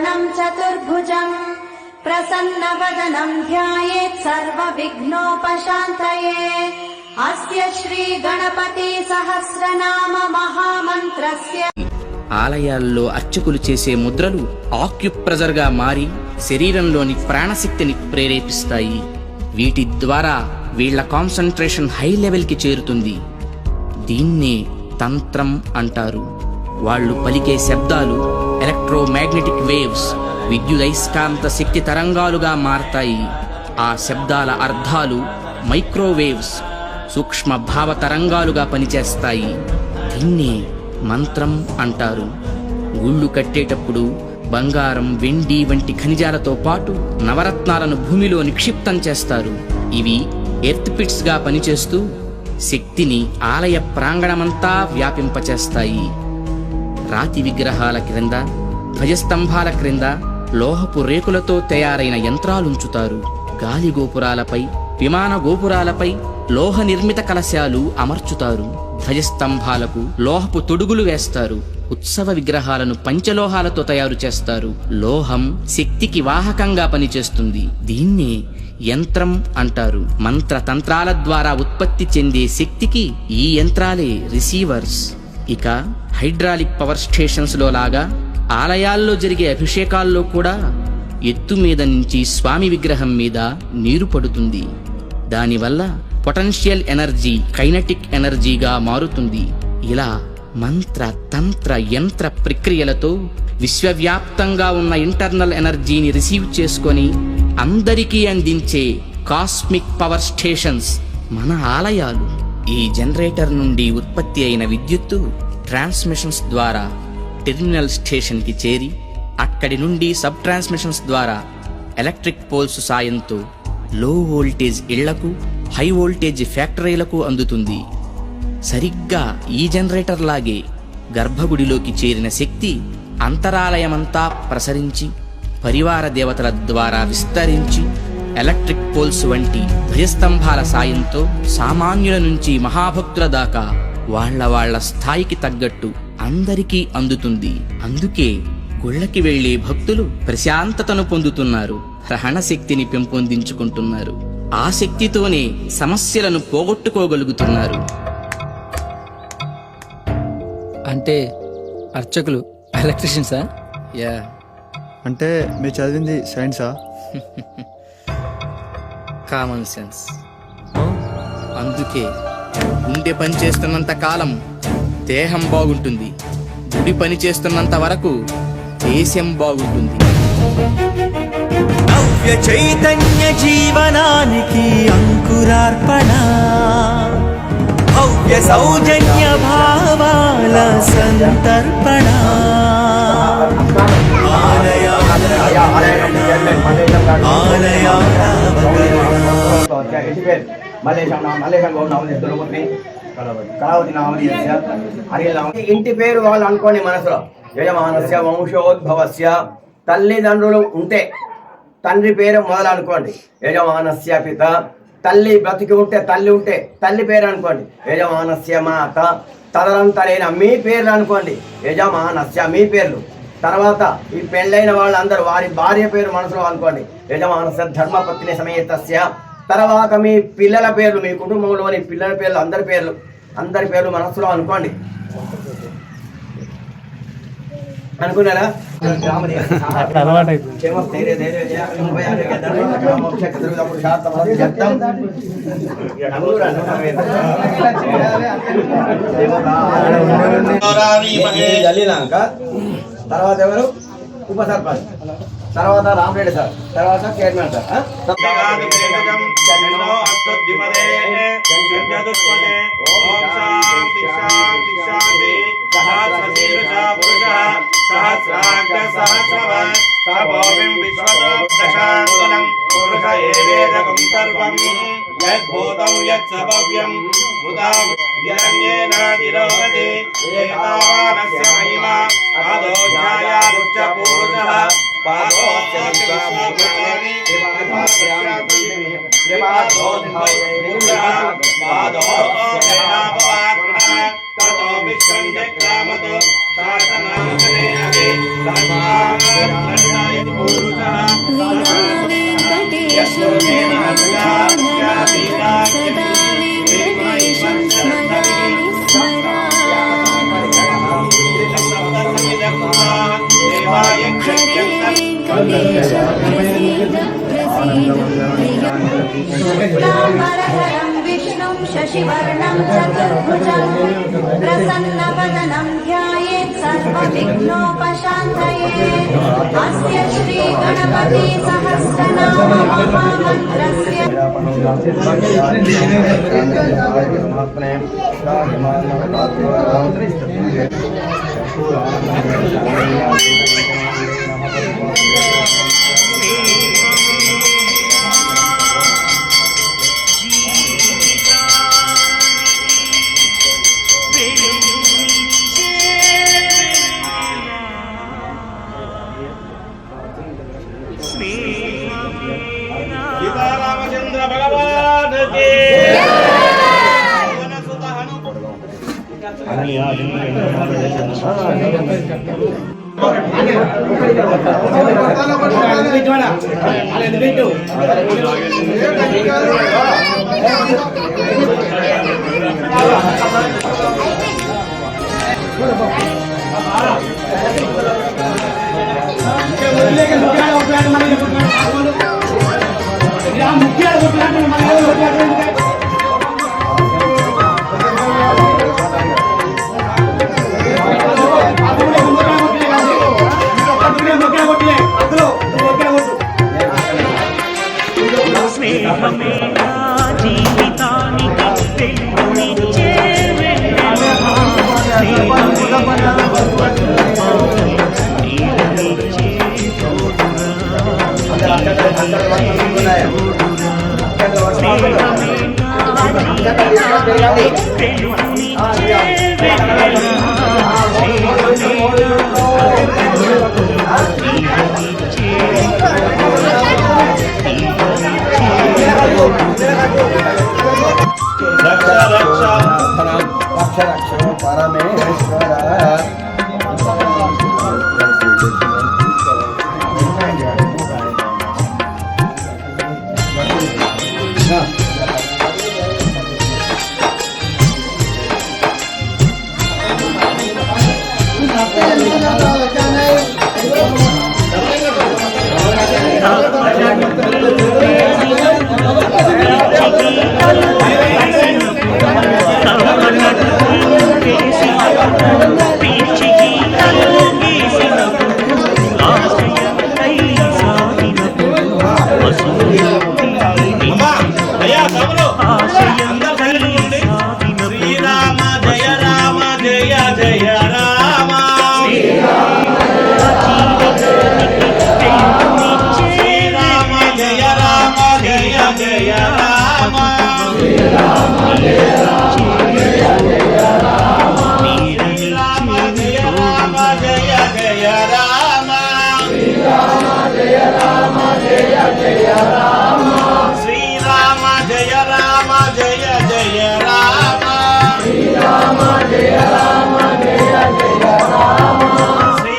शुक्लाम्बरधरम् चतुर्भुजम् प्रसन्नवदनम् ध्यायेत् सर्वविघ्नोपशान्तये। अस्य श्रीगणपति सहस्रनाम महामन्त्रस्य ఆలయాల్లో అర్చకులు చేసే ముద్రలు ఆక్యుప్రెజర్ గా మారి శరీరంలోని ప్రాణశక్తిని ప్రేరేపిస్తాయి. వీటి ద్వారా వీళ్ల కాన్సంట్రేషన్ హై లెవెల్ కి చేరుతుంది. దీన్నే తంత్రం అంటారు. వాళ్ళు పలికే శబ్దాలు ఎలక్ట్రోమాగ్నెటిక్ వేవ్స్, విద్యుదయస్కాంత శక్తి తరంగాలుగా మారతాయి. ఆ శబ్దాల అర్థాలు మైక్రోవేవ్స్, సూక్ష్మ భావ తరంగాలుగా పనిచేస్తాయి. దీన్నే మంత్రం అంటారు. గుళ్ళు కట్టేటప్పుడు బంగారం, వెండి వంటి ఖనిజాలతో పాటు నవరత్నాలను భూమిలో నిక్షిప్తం చేస్తారు. ఇవి ఎర్త్ పిట్స్ గా పనిచేస్తూ శక్తిని ఆలయ ప్రాంగణమంతా వ్యాపింపచేస్తాయి. రాతి విగ్రహాల క్రింద, ధ్వజస్తంభాల క్రింద లోహపు రేకులతో తయారైన యంత్రాలుంచుతారు. గాలి గోపురాలపై, విమాన గోపురాలపై లోహ నిర్మిత కలశాలు అమర్చుతారు. ధ్వజస్తంభాలకు లోహపు తొడుగులు వేస్తారు. ఉత్సవ విగ్రహాలను పంచలోహాలతో తయారు చేస్తారు. లోహం శక్తికి వాహకంగా పనిచేస్తుంది. దీన్నే యంత్రం అంటారు. మంత్ర తంత్రాల ద్వారా ఉత్పత్తి చెందే శక్తికి ఈ యంత్రాలే రిసీవర్స్. ఇక హైడ్రాలిక్ పవర్ స్టేషన్స్ లో లాగా ఆలయాల్లో జరిగే అభిషేకాల్లో కూడా ఎత్తు మీద నుంచి స్వామి విగ్రహం మీద నీరు పడుతుంది. దానివల్ల పొటెన్షియల్ ఎనర్జీ కైనటిక్ ఎనర్జీగా మారుతుంది. ఇలా మంత్ర తంత్ర యంత్ర ప్రక్రియలతో విశ్వవ్యాప్తంగా ఉన్న ఇంటర్నల్ ఎనర్జీని రిసీవ్ చేసుకొని అందరికీ అందించే కాస్మిక్ పవర్ స్టేషన్స్ మన ఆలయాలు. ఈ జనరేటర్ నుండి ఉత్పత్తి అయిన విద్యుత్తు ట్రాన్స్మిషన్స్ ద్వారా టెర్మినల్ స్టేషన్ కి చేరి అక్కడి నుండి సబ్ ట్రాన్స్మిషన్స్ ద్వారా ఎలక్ట్రిక్ పోల్స్ సాయంతో లో వోల్టేజ్ ఇళ్లకు, హై వోల్టేజ్ ఫ్యాక్టరీలకు అందుతుంది. సరిగ్గా ఈ జనరేటర్ లాగే గర్భగుడిలోకి చేరిన శక్తి అంతరాలయమంతా ప్రసరించి పరివార దేవతల ద్వారా విస్తరించి ఎలక్ట్రిక్ పోల్స్ వంటి ధ్వజస్తంభాల సాయంతో సామాన్యుల నుంచి మహాభక్తుల దాకా వాళ్ళ స్థాయికి తగ్గట్టు అందరికీ అందుతుంది. అందుకే గుళ్ళకి వెళ్లే భక్తులు ప్రశాంతతను పొందుతున్నారు, గ్రహణ శక్తిని పెంపొందించుకుంటున్నారు. ఆ శక్తితోనే సమస్యలను పోగొట్టుకోగలుగుతున్నారు. అంటే అర్చకులు ఎలక్ట్రీషియన్సా? యా. అంటే మీరు చదివింది సైన్సా? Common sense. అందుకే గుండె పని చేస్తున్నంత కాలం దేహం బాగుంటుంది, గుడి పని చేస్తున్నంత వరకు దేశం బాగుంటుంది. నవ్య చైతన్య జీవనానికి అంకురార్పణ, భవ్య సౌజన్య భావాల సంతర్పణ. ఇంటి పేరు వాళ్ళు అనుకోండి మనసులో. యజమానస్య వంశోద్భవస్య, తల్లిదండ్రులు ఉంటే తండ్రి పేరు మొదలు అనుకోండి. యజమానస్య పిత, తల్లి బ్రతికి ఉంటే, తల్లి ఉంటే తల్లి పేరు అనుకోండి. యజమానస్య మాత, తదనంతరైన మీ పేర్లు అనుకోండి. యజమానస్య మీ పేర్లు. తర్వాత ఈ పెళ్ళైన వాళ్ళందరూ వారి భార్య పేరు మనసులో అనుకోండి. యజమానస్య ధర్మపత్ని సమేతస్య. తర్వాత మీ పిల్లల పేర్లు, మీ కుటుంబంలోని పిల్లల పేర్లు, అందరి పేర్లు మనసులో అనుకోండి. అనుకున్నారా? తర్వాత ఎవరు? ఉప సర్పంచ్, తర్వాత రామరెడ్డి సార్, తర్వాత చైర్మన్ సార్. शुक्लाम्बरधरं विष्णुं शशिवर्णं चतुर्भुजं प्रसन्नवदनं ध्यायेत् सर्वविघ्नोपशान्तये। अस्य श्रीगणपति सहस्रनाम महामन्त्रस्य सीतारामचंद्र भगवान के స్నేహమేనా జీవితానికి వెలుగునిచ్చే వెన్నెల. స్నేహమేనా నీడనిచ్చే తోడురా. స్నేహమేనా జీవితానికి వెలుగునిచ్చే వెన్నెల. रक्षा रक्षा रक्ष रक्ष परमेश्वर श्रीराम जय राम जय जय राम श्रीराम जय राम जय जय राम श्रीराम जय राम जय जय राम श्रीराम जय राम जय जय राम श्री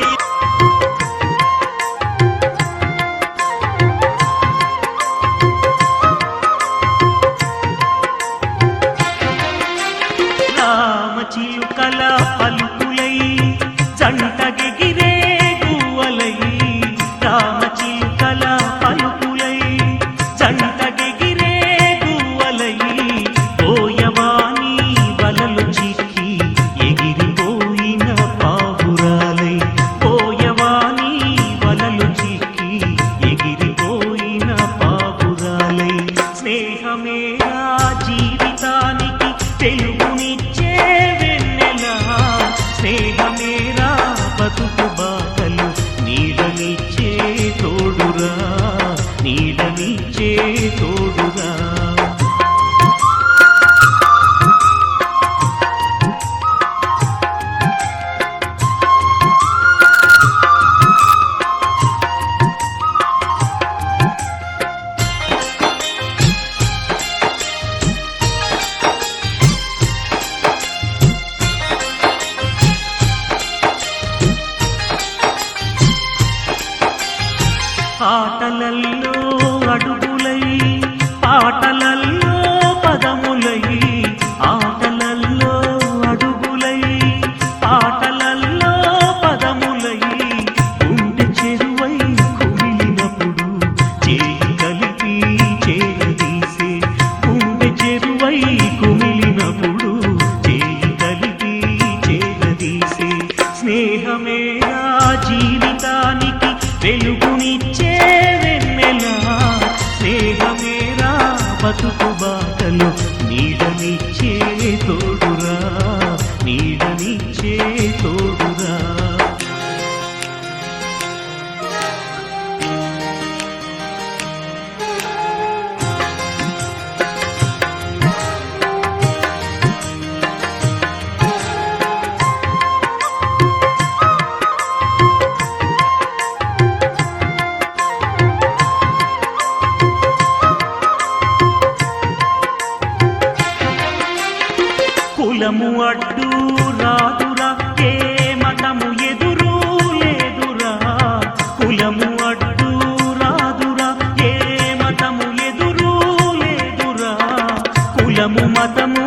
రామచిలుకల పలుకులై జంటగెగిరే గువ్వలై. రామచిలుకల పలుకులై జంటగెగిరే గువ్వలై. పోయవాని వలలు చిక్కి ఎగిరిపోయిన పావురాలై. పోయవాని వలలు చిక్కి ఎగిరిపోయిన పావురాలై. స్నేహమేరా జీవితానికి వెలుగునిచ్చే వెన్నెల. స్నేహమేరా బతుకు బాటలు నీడనిచ్చే తోడురా. నీడనిచ్చే తోడురా. ఆటలల్లో అడుగులై పాటలల్లో పదములై ఆటలల్లో అడుగులై పాటలల్లో పదములై గుండె చెరువై కుమిలినప్పుడు చేయి కలిపి చేరదీసే గుండె చెరువై కుమిలినప్పుడు చేయి కలిపి చేరదీసే స్నేహమేరా జీవితానికి వెలుగునిచ్చే వెన్నెలా స్నేహమేరా బతుకు బాటలు నీడనిచ్చే తోడురా నీడనిచ్చే తోడురా కులము అడ్డు రాదురా ఏ మతము ఎదురు లేదురా కులము అడ్డు రాదురా ఏ మతము ఎదురు లేదురా కులము మతము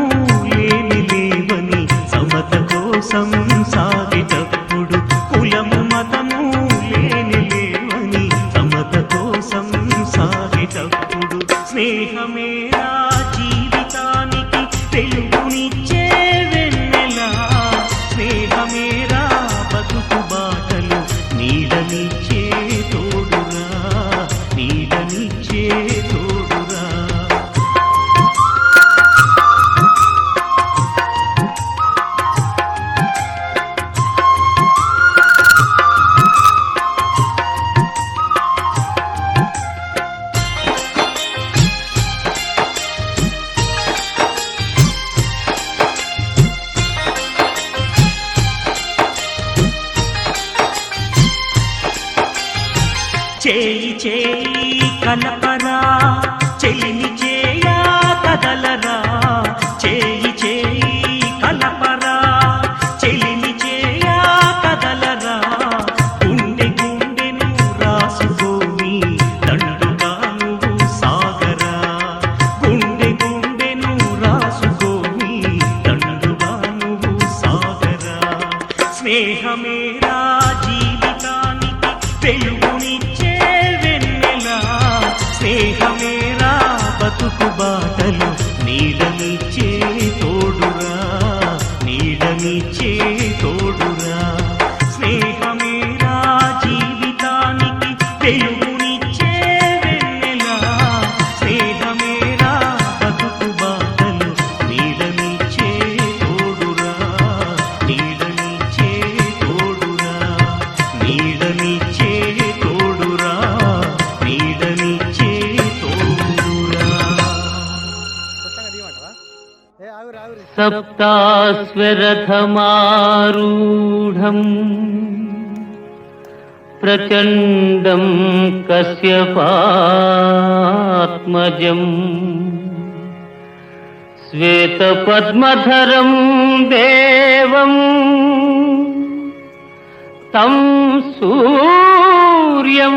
లేని లేవని సమత కోసం సాగేటప్పుడు కులము మతము లేని లేవని సమత కోసం సాగేటప్పుడు స్నేహమేరా జీవితానికి వెలుగునిచ్చే వెన్నెలా స్నేహమేరా బతుకు బాటలు నీడనిచ్చే తోడురా నీడనిచ్చే తోడురా చేయి చేయి కలపరా చెలిని చేయా కదలరా చేయి చేయి కలపరా చెలిని చేయా కదలరా గుండె గుండెను రాసుకోని దండుగా నువ్వు సాగరా గుండె గుండెను రాసుకోని దండుగా నువ్వు సాగరా స్నేహమేరా జీవితానికి వెలుగునిచ్చే వెన్నెలా స్నేహమేరా బతుకు బాటలు నీడనిచ్చే తోడురా నీడనిచ్చే తోడురా స్నేహమేరా జీవితానికి వెలుగునిచ్చే వెన్నెలా స్నేహమేరా బతుకు బాటలు నీడనిచ్చే తోడురా నీడనిచ్చే తోడురా నీడనిచ్చే తోడురా నీడనిచ్చే తోడురా సప్తాస్వరథమారూఢం ప్రచండం కశ్యపాత్మజం శ్వేతపద్మధరం దేవం తం సూర్యం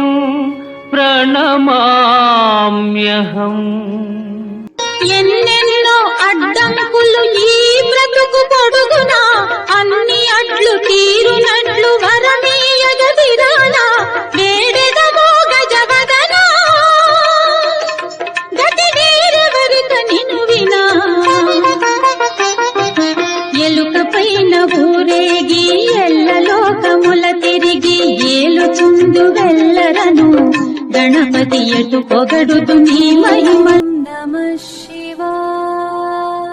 ప్రణమామ్యహం. ఎన్నెన్నో అడ్డంకులు ఈ బ్రతుకు పొడుగునా అన్ని అట్లు తీరునట్లు వరమీయగ విరానా వేడెదమో గజవదనా గతి వీరెవరిక నిను వినా ఎలుక పైన ఊరేగి ఎల్లలోకముల తిరిగి ఏలుచుందు వెళ్ళరను గణపతి ఎటు పొగడుదు నీ మహిమ. नमः शिवाय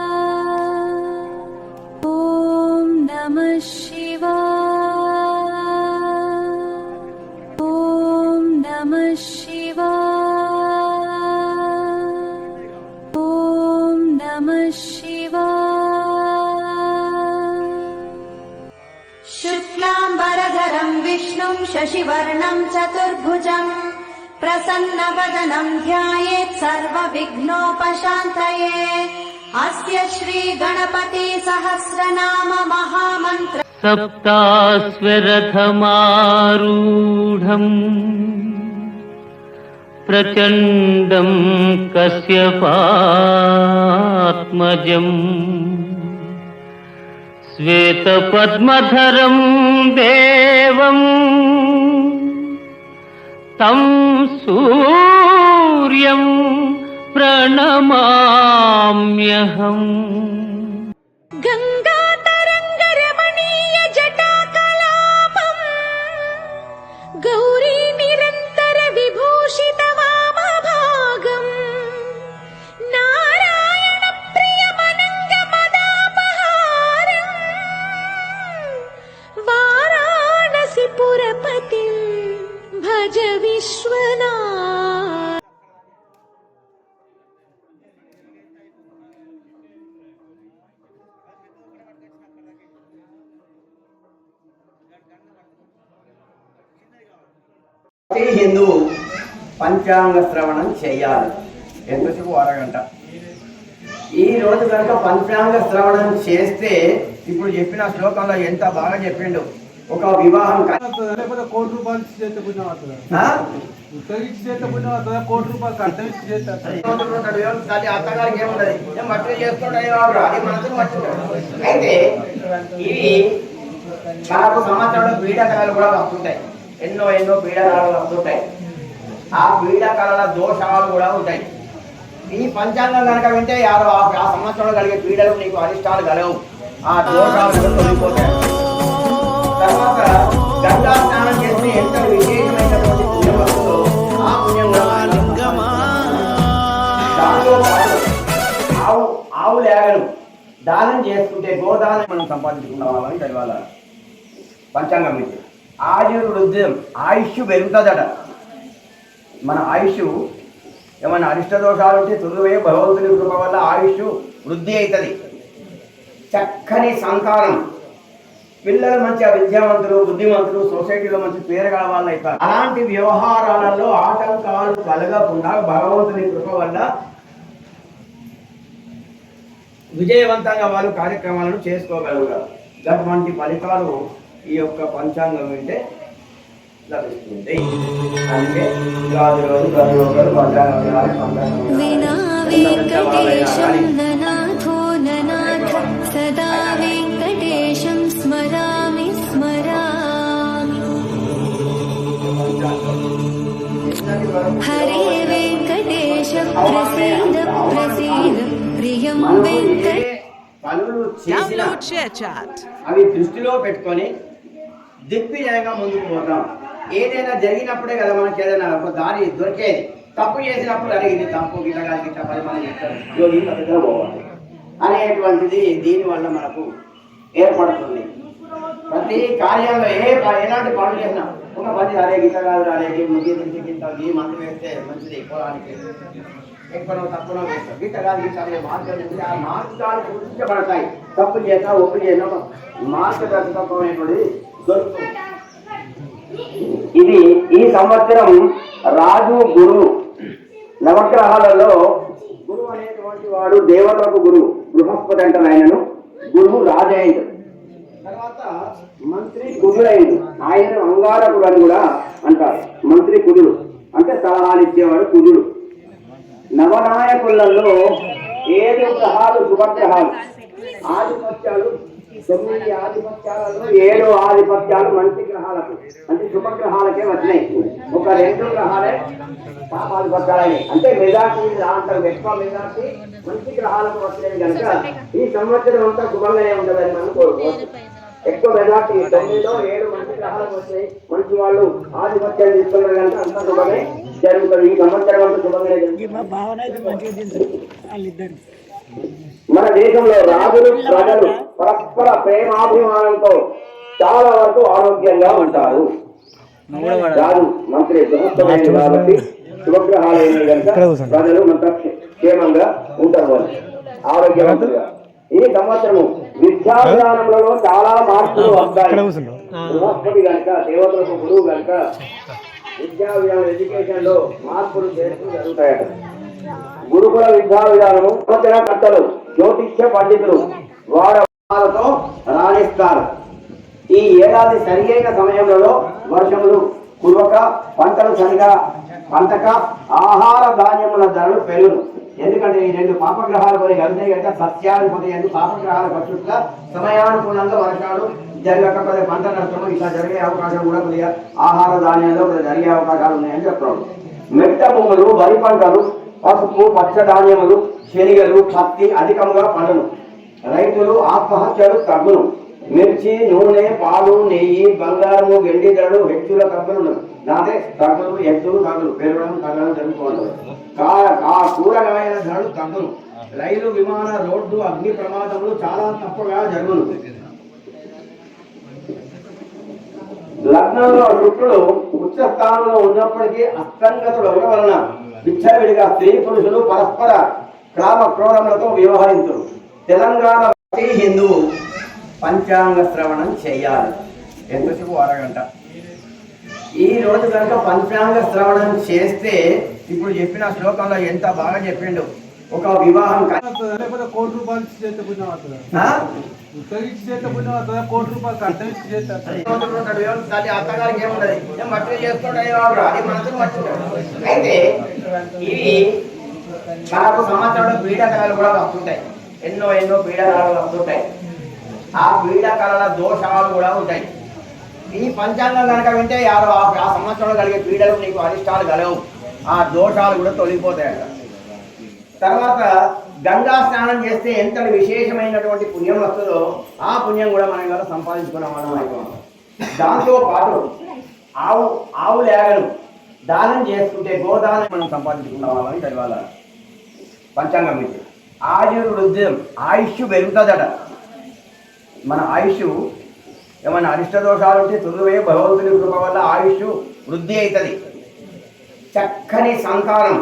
ॐ नमः शिवाय ॐ नमः शिवाय ॐ नमः शिवाय. शुक्लाम्बरधरं विष्णुं शशिवर्णं चतुर्भुजं प्रसन्नवदनं ध्यायेत् सर्वविघ्नोपशान्तये. अस्य श्रीगणपति सहस्रनाम महामन्त्र सप्तास्वरथमारूढम् ప్రచండం కశ్యపాత్మజం శ్వేతపద్మధరం దేవం తం సూర్యం ప్రణమామ్యహం. గంగాతరంగరమణీయ జటాకలాపం గౌరీ నిరంతర విభూషిత వామభాగం నారాయణ ప్రియమనంగ మదాపహారం వారాణసి పురపతి భజ విశ్వనాథ్. ప్రతి హిందువు పంచాంగ శ్రవణం చేయాలి. ఎంతసేపు? అరగంట. ఈ రోజు కనుక పంచాంగ శ్రవణం చేస్తే ఇప్పుడు చెప్పిన శ్లోకంలో ఎంత బాగా చెప్పిండు. ఒక వివాహం లేకపోతే కోటి రూపాయలు చేస్తే పుణ్యం అవుతుంది. ఉత్తరించి చేస్తే పుణ్యం అవుతుందా? కోటి రూపాయలు కట్టరించి చేస్తే అత్తగారికి ఏముంటది, మట్టి చేసుకుంటే అది మనసుకు మట్టి. అయితే ఇవి మనకు సంవత్సరంలో పీడకలలు కూడా వస్తుంటాయి. ఎన్నో పీడకలలు వస్తుంటాయి. ఆ పీడకలల దోషాలు కూడా ఉంటాయి. ఈ పంచాంగం కనుక వింటే ఆ సంవత్సరంలో కలిగే పీడలు నీకు అరిష్టాలు కలవు, ఆ దోషాలు తొలగిపోతాయి. తర్వాత గంగా స్నానం చేస్తే ఎంత విశేషమైనటువంటి పుణ్యం వస్తుందో ఆ పుణ్యం దానితో పాటు ఆవు లేగలు దానం చేసుకుంటే గోదానం మనం సంపాదించుకున్న వాళ్ళని చదవాలి. పంచాంగం నుంచి ఆయుర్వృద్ధం, ఆయుష్ పెరుగుతుందట. మన ఆయుష్ ఏమైనా అరిష్ట దోషాలు ఉంటే తొలివే భగవంతుని కృప వల్ల ఆయుష్ వృద్ధి అవుతుంది. చక్కని సంతానం, పిల్లలు మంచి విద్యావంతులు, బుద్ధిమంతులు, సొసైటీలో మంచి పేరు గల వాళ్ళు అవుతారు. అలాంటి వ్యవహారాలలో ఆటంకాలు కలగకుండా భగవంతుని కృప వల్ల విజయవంతంగా వాళ్ళు కార్యక్రమాలను చేసుకోగలుగుతారు. అటువంటి ఫలితాలు ఈ యొక్క పంచాంగం వింటే లభిస్తుంది. అంటే రాజు రోజు ప్రతి ఒక్కరు పంచాంగం వినాలి. సదా వెంకటేశం స్మరామి స్మరామి. హరే వెంకటేశ ప్రసీద ప్రసీద ప్రియం వెంకట. పనులు చేసిన అవి దృష్టిలో పెట్టుకొని దిగ్విజయంగా ముందుకు పోతాం. ఏదైనా జరిగినప్పుడే కదా మనకి ఏదైనా ఒక దారి దొరికేది. తప్పు చేసినప్పుడు అరే ఇది తప్పు, గిట్టగా గిట్ట 10 మంది చెప్తారు, యోగి పద్ధతిలో పోవాలి అనేటువంటిది దీనివల్ల మనకు ఏర్పడుతుంది. ప్రతి కార్యాల్లో ఎలాంటి పనులు చేసినా ఒక 10 అరే గిట్ట కాదు, అరే ముగ్గి గింత ఈ మందు వేస్తే మంచిది, పొలానికి ఎక్కువనో తక్కువనో వేస్తాం, గిట్ట కాదు గిట్ట అనే మార్గాలు ఆ మార్గాలు సూచించబడతాయి. తప్పు చేసినా ఒప్పు చేసినా మార్గదర్శకత్వం అనేటువంటిది దొరుకుతుంది. ఇది ఈ సంవత్సరం రాజు గురువు నవగ్రహాలలో గురువు అనేటువంటి వాడు దేవతలకు గురువు. బృహస్పతి అంటారు ఆయనను. గురువు రాజైండు. తర్వాత మంత్రి కుజుడైండు. ఆయన అంగారకుడు అని కూడా అంటారు. మంత్రి కుజుడు అంటే సలహాలు ఇచ్చేవాడు కుజుడు. నవనాయకులలో 7 గ్రహాలు శుభగ్రహాలు. ఆధిపత్యాలు 9 ఆధిపత్యాలలో 7 ఆధిపత్యాలు మంచి గ్రహాలకు అంటే శుభగ్రహాలకే వచ్చినాయి. ఒక 2 గ్రహాలే పాపాధిపత్యాలని అంటే మెజార్టీ అంటారు. ఎక్కువ మెజార్టీ మంచి గ్రహాలకు వచ్చినాయి కనుక ఈ సంవత్సరం అంతా శుభంగానే ఉంటుందని మనం కోరుకోవచ్చు. ఎక్కువ మెజార్టీ 9లో 7 మంచి గ్రహాలకు వచ్చినాయి. మంచి వాళ్ళు ఆధిపత్యాలు తీసుకున్నారు కనుక అంత శుభమే జరుగుతుంది. ఈ సంవత్సరం అంతా శుభంగానే జరుగుతుంది. మన దేశంలో రాజులు ప్రజలు పరస్పర ప్రేమాభిమానంతో చాలా వరకు ఆరోగ్యంగా ఉంటారు. రాజు మంత్రి బృహస్పతి కాబట్టి శుభగ్రహాలైన కనుక ప్రజలు మంత క్షేమంగా ఉంటారు, ఆరోగ్యవంతులుగా. ఈ సంవత్సరము విద్యా విధానంలో చాలా మార్పులు వస్తాయి. బృహస్పతి కనుక దేవతలకు గురువు కనుక విద్యా విధానం ఎడ్యుకేషన్ లో మార్పులు చేస్తూ జరుగుతాయట. గురుకుల విద్యా విధానము కర్తలు జ్యోతిష్య పండితులు వాడతో రాణిస్తారు. ఈ ఏడాది సరి అయిన సమయంలో వర్షములు కురవక పంటలు సరిగా పంటక ఆహార ధాన్యముల ధరలు పెరుగును. ఎందుకంటే ఈ రెండు పాపగ్రహాలు కొని కలిసే కనుక సస్యాధిపతి ఎందుకు పాపగ్రహాల పక్షుగా సమయానుకూలంగా వర్షాలు జరగక కొద్దిగా పంట నష్టము ఇట్లా జరిగే అవకాశం కూడా కొద్దిగా ఆహార ధాన్యాల్లో కొద్దిగా జరిగే అవకాశాలు ఉన్నాయని చెప్తున్నాడు. మెట్ట భూములు, వరి పంటలు, పసుపు, పచ్చ ధాన్యములు, శనగలు, పత్తి అధికంగా పండును. రైతులు ఆత్మహత్యలు తగ్గును. మిర్చి, నూనె, పాలు, నెయ్యి, బంగారము, వెండి ధరలు హెచ్చుల తగ్గులు. నాదే తగ్గులు, ఎత్తులు తగ్గులు, పెరగడం తగ్గడం జరుగుతుంది. కూరగాయల ధరలు తగ్గును. రైలు, విమాన, రోడ్డు, అగ్ని ప్రమాదములు చాలా తక్కువగా జరుగును. లగ్నంలో శుక్రుడు ఉచ్చ స్థానంలో ఉన్నప్పటికీ అస్తంగతుడు అవడం వలన విచ్చలవిడిగా స్త్రీ పురుషులు పరస్పర కామ క్రోధములతో వ్యవహరించరు. తెలంగాణ హిందువు పంచాంగ శ్రవణం చేయాలి. ఎంతసేపు? అరగంట. ఈ రోజు కనుక పంచాంగ శ్రవణం చేస్తే ఇప్పుడు చెప్పిన శ్లోకంలో ఎంత బాగా చెప్పిండు. ఒక వివాహం లేకపోతే కోటి రూపాయలు చేస్తే పుణ్యం అవుతుంది. ఉత్తరించి చేస్తే పుణ్యం అవుతుందా? కోటి రూపాయలు కట్టరించి చేస్తే అత్తగారికి ఏముంటది, మట్టి చేసుకుంటే అది మనసు మట్టి. అయితే ఇవి మనకు సంవత్సరంలో పీడకలలు కూడా వస్తుంటాయి. ఎన్నో ఎన్నో పీడకలలు వస్తుంటాయి. ఆ పీడకలల దోషాలు కూడా ఉంటాయి. ఈ పంచాంగం కనుక వింటే ఆ సంవత్సరంలో కలిగే పీడలు నీకు అరిష్టాలు కలవు, ఆ దోషాలు కూడా తొలగిపోతాయట. తర్వాత గంగా స్నానం చేస్తే ఎంత విశేషమైనటువంటి పుణ్యం వస్తుందో ఆ పుణ్యం కూడా మనం కదా సంపాదించుకున్న వాళ్ళం అయిపోతాం. దాంతో పాటు ఆవు లేగను దానం చేసుకుంటే గోదానం మనం సంపాదించుకున్న వాళ్ళని చదవాలి. పంచాంగం మీద ఆయుర్వృద్ధం, ఆయుష్ పెరుగుతుందట. మన ఆయుష్ ఏమైనా అరిష్ట దోషాలు ఉంటే తొందరగా భగవంతుని కృప వల్ల ఆయుష్ వృద్ధి అవుతుంది. చక్కని సంతానం,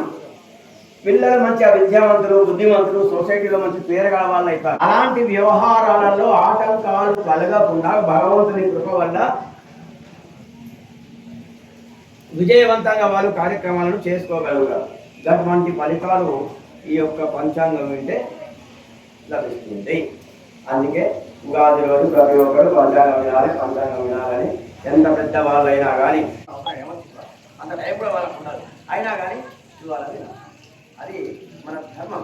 పిల్లలు మంచి విద్యావంతులు, బుద్ధిమంతులు, సొసైటీలో మంచి పేరుగల వాళ్ళు అవుతారు. అలాంటి వ్యవహారాలలో ఆటంకాలు కలగకుండా భగవంతుని కృప వల్ల విజయవంతంగా వాళ్ళు కార్యక్రమాలను చేసుకోగలుగుతారు. అటువంటి ఫలితాలు ఈ యొక్క పంచాంగం వింటే లభిస్తుంది. అందుకే ఉగాది రోజు ప్రతి ఒక్కరు పంచాంగం వినాలి, పంచాంగం వినాలని. ఎంత పెద్ద వాళ్ళైనా కానీ అంత టైం కూడా వాళ్ళకు ఉండాలి. అయినా కానీ ఇవ్వాలని వినాలి. అది మన ధర్మం.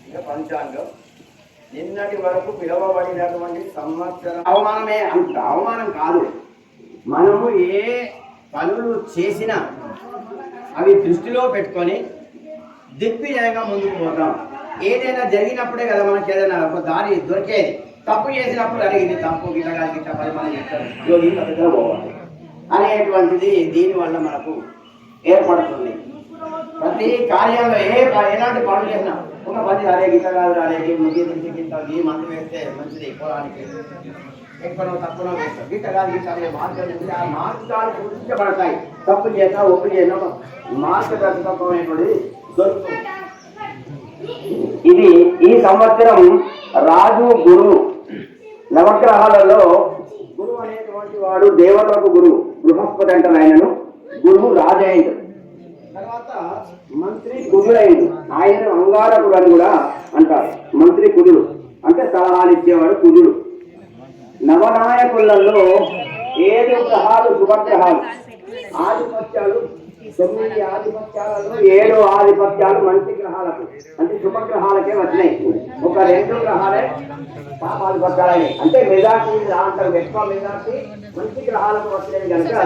ఇక పంచాంగం నిన్నటి వరకు పిలువబడినటువంటి సంవత్సరం అవమానమే. అంత అవమానం కాదు. మనము ఏ పనులు చేసినా అవి దృష్టిలో పెట్టుకొని దిగ్విజయంగా ముందుకు పోతాం. ఏదైనా జరిగినప్పుడే కదా మనకి ఏదైనా ఒక దారి దొరికేది. తప్పు చేసినప్పుడు అరే ఇది తప్పు, గిట్టగాలి గిట్ట 10 మంది చెప్తారు, యోగి పద్ధతిలో పోవాలి అనేటువంటిది దీనివల్ల మనకు ఏర్పడుతుంది. ప్రతి కార్యాల్లో ఎలాంటి పనులు చేసినా ఒక 10 అరే గిట్టగాలు రాలేదు, ముగ్గి తిరిగి గిట్ట ఈ మందు వేస్తే మంచిది, పొలానికి ఎక్కువనో తక్కువనో వేస్తాం, గిట్టగాలి గిట్ట అనే మార్గాలు ఉంది. ఆ మార్గాలు సూచించబడతాయి. తప్పు చేసినా ఒప్పు చేసినా మార్గదర్శకమైనటువంటి దొరుకుతుంది. ఇది ఈ సంవత్సరం రాజు గురువు. నవగ్రహాలలో గురువు అనేటువంటి వాడు దేవతలకు గురువు. బృహస్పతి అంటారు ఆయనను. గురువు రాజైండు. తర్వాత మంత్రి కుజుడైండు. ఆయన అంగారకుడు అని కూడా అంటారు. మంత్రి కుజుడు అంటే సలహాలు ఇచ్చేవాడు కుజుడు. నవనాయకులలో 7 గ్రహాలు శుభగ్రహాలు. ఆధిపత్యాలు 9 ఆధిపత్యాలలో 7 ఆధిపత్యాలు మంచి గ్రహాలకు అంటే శుభగ్రహాలకే వచ్చినాయి. ఒక 2 గ్రహాలే పాపాధిపత్యాలని అంటే మెజార్టీ అంటారు. ఎక్కువ మెజార్టీ మంచి గ్రహాలకు వచ్చినాయి కనుక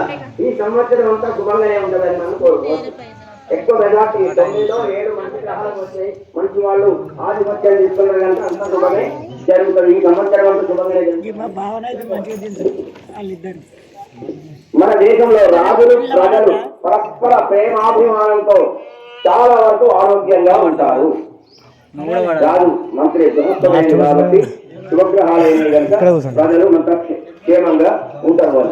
ఈ సంవత్సరం అంతా శుభంగానే ఉంటుందని మనం కోరుకోవచ్చు. ఎక్కువ మెజార్టీ 9లో 7 మంచి గ్రహాలకు వచ్చాయి. మంచి వాళ్ళు ఆధిపత్యాలు తీసుకున్నారు కనుక అంత శుభమే జరుగుతుంది. ఈ సంవత్సరం అంతా శుభంగానే జరుగుతుంది. మన దేశంలో రాజులు ప్రజలు పరస్పర ప్రేమాభిమానంతో చాలా వరకు ఆరోగ్యంగా ఉంటారు. రాజు మంత్రి బృహస్పతి కాబట్టి శుభగ్రహాలైన కనుక ప్రజలు మంత్ర క్షేమంగా ఉంటారు,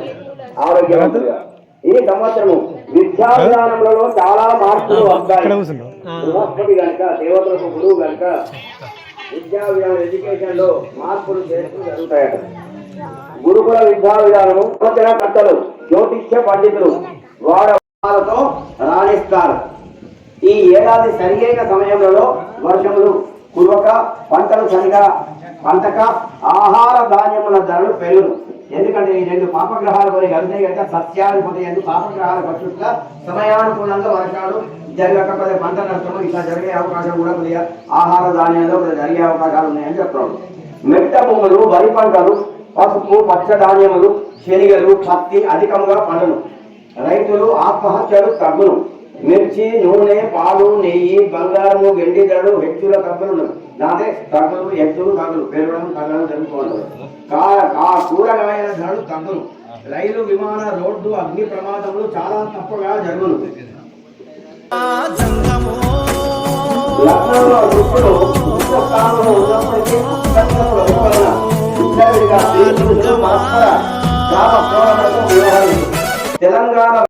ఆరోగ్యవంతులుగా. ఈ సంవత్సరము విద్యా విధానంలో చాలా మార్పులు వస్తాయి. బృహస్పతి కనుక దేవతలకు గురువు కనుక విద్యా విధానం ఎడ్యుకేషన్ లో మార్పులు చేస్తూ జరుగుతాయట. గురుకుల విద్యా విధానము కర్తలు జ్యోతిష్య పండితులు వాడతో రాణిస్తారు. ఈ ఏడాది సరియైన సమయంలో వర్షములు కురవక పంటలు సరిగా పంటక ఆహార ధాన్యముల ధరలు పెరుగును. ఎందుకంటే ఈ రెండు పాపగ్రహాలు కొని కలిసినాయి కనుక సస్యాధిపతి ఎందుకు పాపగ్రహాల పక్షుగా సమయానుకూలంగా వర్షాలు జరగకపోతే పంట నష్టము ఇట్లా జరిగే అవకాశం కూడా కొద్దిగా ఆహార ధాన్యాల్లో కొద్దిగా జరిగే అవకాశాలు ఉన్నాయని చెప్తున్నాడు. మెట్ట భూములు, వరి పంటలు, పసుపు, పచ్చ ధాన్యములు, శనిగలు, పత్తి అధికంగా పండును. రైతులు ఆత్మహత్యలు తగ్గును. మిర్చి, నూనె, పాలు, నెయ్యి, బంగారము, వెండి ధరలు హెచ్చుల తగ్గులు. దాంతే తగ్గులు, హెచ్చులు తగ్గులు పెరగడం తగ్గడం జరుగుతుంది. కూరగాయల ధరలు తగ్గును. రైలు, విమాన, రోడ్డు, అగ్ని ప్రమాదములు చాలా తక్కువగా జరుగును. లగ్నంలో వృద్ధులు ఉచ్చ స్థానంలో ఉన్నప్పటికీ పరస్పర గ్రామ తెలంగాణ